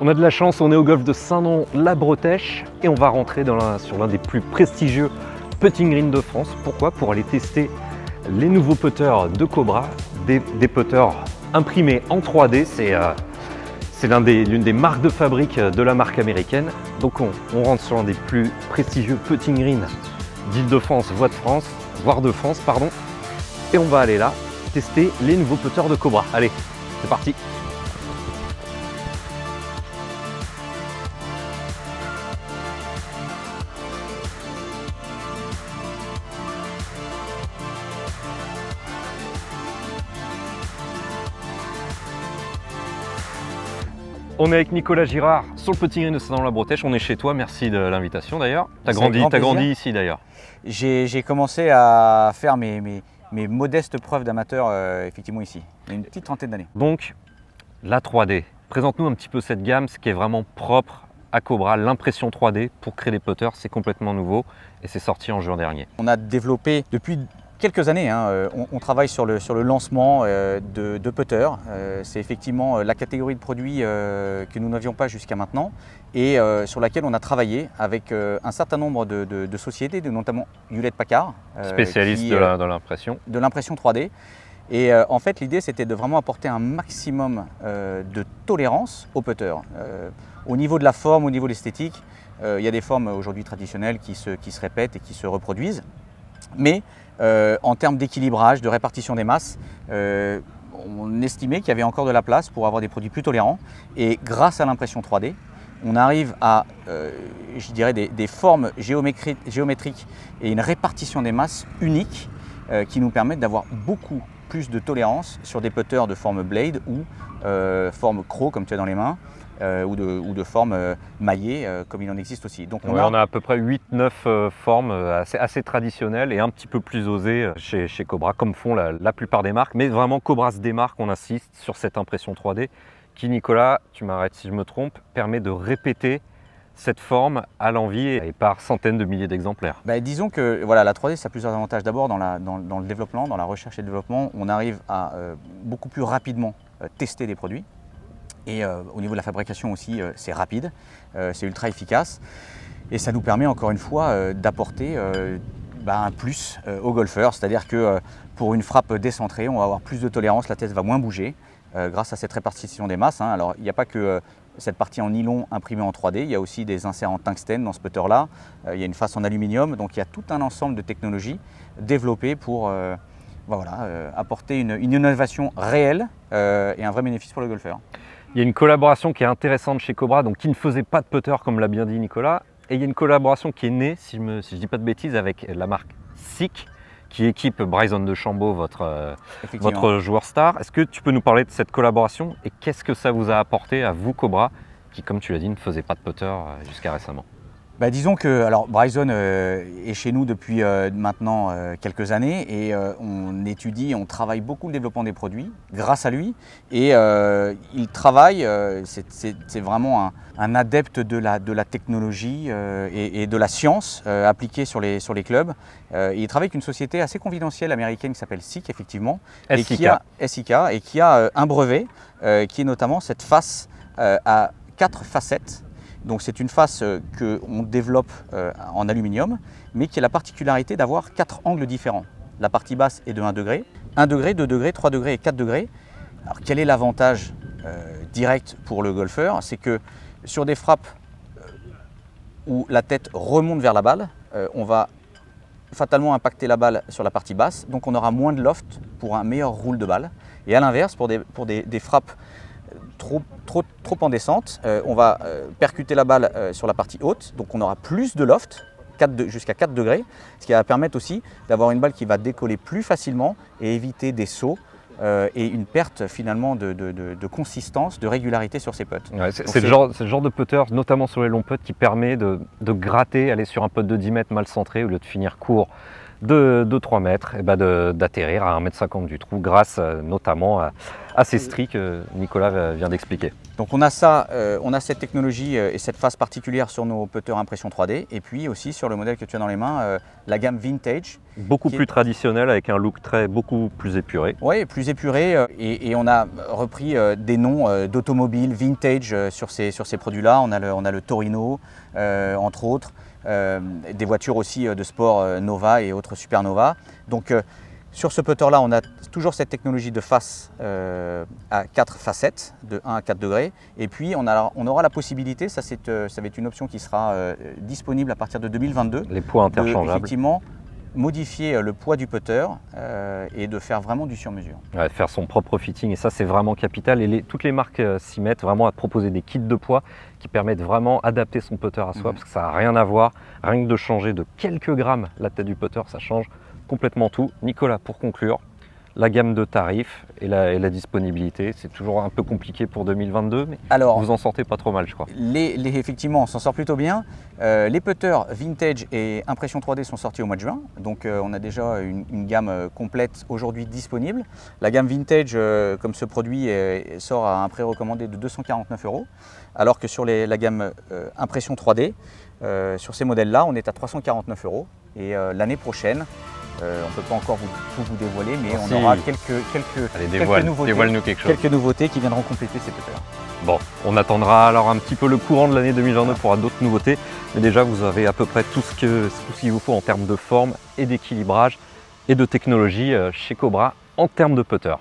On a de la chance, on est au golf de Saint-Nom-la-Bretèche et on va rentrer sur l'un des plus prestigieux putting greens de France. Pourquoi? Pour aller tester les nouveaux putters de Cobra, des putters imprimés en 3D. C'est l'une des marques de fabrique de la marque américaine. Donc on rentre sur l'un des plus prestigieux putting greens d'Île-de-France, voire de France, pardon. Et on va aller là tester les nouveaux putters de Cobra. Allez, c'est parti! On est avec Nicolas Girard sur le putting green de Saint-Nom-la-Bretèche. On est chez toi, merci de l'invitation d'ailleurs. Tu as grandi ici d'ailleurs. J'ai commencé à faire mes modestes preuves d'amateur effectivement ici, il y a une petite trentaine d'années. Donc la 3D, présente-nous un petit peu cette gamme, ce qui est vraiment propre à Cobra, l'impression 3D pour créer des putters, c'est complètement nouveau et c'est sorti en juin dernier. On a développé depuis quelques années, on travaille sur le lancement de putters. C'est effectivement la catégorie de produits que nous n'avions pas jusqu'à maintenant et sur laquelle on a travaillé avec un certain nombre de sociétés, notamment Hewlett-Packard. Spécialiste de l'impression. De l'impression 3D. Et en fait, l'idée, c'était de vraiment apporter un maximum de tolérance aux putters. Au niveau de la forme, au niveau de l'esthétique, il y a des formes aujourd'hui traditionnelles qui se répètent et qui se reproduisent. Mais en termes d'équilibrage, de répartition des masses, on estimait qu'il y avait encore de la place pour avoir des produits plus tolérants. Et grâce à l'impression 3D, on arrive à, je dirais, des formes géométriques et une répartition des masses unique qui nous permettent d'avoir beaucoup plus de tolérance sur des putters de forme blade ou forme croc comme tu as dans les mains. Ou de forme maillée comme il en existe aussi. Donc on a à peu près 8-9 formes assez traditionnelles et un petit peu plus osées chez Cobra, comme font la plupart des marques. Mais vraiment Cobra se démarque, on insiste sur cette impression 3D qui, Nicolas, tu m'arrêtes si je me trompe, permet de répéter cette forme à l'envi et par centaines de milliers d'exemplaires. Disons que voilà, la 3D, ça a plusieurs avantages. D'abord dans le développement, dans la recherche et le développement, on arrive à beaucoup plus rapidement tester des produits. Et au niveau de la fabrication aussi, c'est rapide, c'est ultra efficace. Et ça nous permet encore une fois d'apporter un plus aux golfeurs. C'est-à-dire que pour une frappe décentrée, on va avoir plus de tolérance, la tête va moins bouger grâce à cette répartition des masses. Alors il n'y a pas que cette partie en nylon imprimée en 3D, il y a aussi des inserts en tungstène dans ce putter-là. Il y a une face en aluminium, donc il y a tout un ensemble de technologies développées pour apporter une innovation réelle et un vrai bénéfice pour le golfeur. Il y a une collaboration qui est intéressante chez Cobra, donc qui ne faisait pas de putter comme l'a bien dit Nicolas. Et il y a une collaboration qui est née, si je ne dis pas de bêtises, avec la marque SICK, qui équipe Bryson DeChambeau, votre joueur star. Est-ce que tu peux nous parler de cette collaboration et qu'est-ce que ça vous a apporté à vous, Cobra, qui, comme tu l'as dit, ne faisait pas de putter jusqu'à récemment? Disons que Bryson est chez nous depuis maintenant quelques années et on étudie, on travaille beaucoup le développement des produits grâce à lui et il travaille, c'est vraiment un adepte de la technologie et de la science appliquée sur les clubs. Il travaille avec une société assez confidentielle américaine qui s'appelle SICK effectivement, SIK, et qui a un brevet qui est notamment cette face à 4 facettes. Donc c'est une face qu'on développe en aluminium, mais qui a la particularité d'avoir 4 angles différents. La partie basse est de 1 degré, 1 degré, 2 degrés, 3 degrés et 4 degrés. Alors quel est l'avantage direct pour le golfeur? C'est que sur des frappes où la tête remonte vers la balle, on va fatalement impacter la balle sur la partie basse, donc on aura moins de loft pour un meilleur roule de balle. Et à l'inverse, pour des frappes trop en descente, on va percuter la balle sur la partie haute, donc on aura plus de loft, jusqu'à 4 degrés, ce qui va permettre aussi d'avoir une balle qui va décoller plus facilement et éviter des sauts et une perte finalement de consistance, de régularité sur ses putts. Ouais, c'est le genre de putter, notamment sur les longs putts, qui permet de gratter, aller sur un putt de 10 mètres mal centré au lieu de finir court de 3 mètres, et d'atterrir à 1,50 m du trou grâce notamment à ces stries que Nicolas vient d'expliquer. Donc on a ça, on a cette technologie et cette phase particulière sur nos putters impression 3D, et puis aussi sur le modèle que tu as dans les mains, la gamme Vintage. Beaucoup plus traditionnel, avec un look beaucoup plus épuré. Oui, plus épuré, et on a repris des noms d'automobiles vintage sur ces produits-là. On a le Torino, entre autres, des voitures aussi de sport Nova et autres Supernova. Donc sur ce putter-là, on a toujours cette technologie de face à 4 facettes, de 1 à 4 degrés. Et puis on aura la possibilité, ça va être une option qui sera disponible à partir de 2022. Les poids interchangeables. Effectivement, modifier le poids du putter et de faire vraiment du sur-mesure. Ouais, faire son propre fitting, et ça c'est vraiment capital, et toutes les marques s'y mettent vraiment à te proposer des kits de poids qui permettent vraiment d'adapter son putter à soi, parce que ça n'a rien à voir, rien que de changer de quelques grammes la tête du putter, ça change complètement tout. Nicolas, pour conclure, la gamme de tarifs et la disponibilité, c'est toujours un peu compliqué pour 2022, mais alors, vous en sortez pas trop mal, je crois. Effectivement, on s'en sort plutôt bien. Les putters vintage et impression 3D sont sortis au mois de juin, donc on a déjà une gamme complète aujourd'hui disponible. La gamme vintage, comme ce produit, sort à un prix recommandé de 249 €, alors que sur la gamme impression 3D, sur ces modèles-là, on est à 349 €. Et l'année prochaine, on ne peut pas encore tout vous dévoiler, mais on aura quelques nouveautés qui viendront compléter ces putters. Bon, on attendra alors un petit peu le courant de l'année 2022 pour d'autres nouveautés, mais déjà vous avez à peu près tout ce qu'il vous faut en termes de forme et d'équilibrage et de technologie chez Cobra en termes de putter.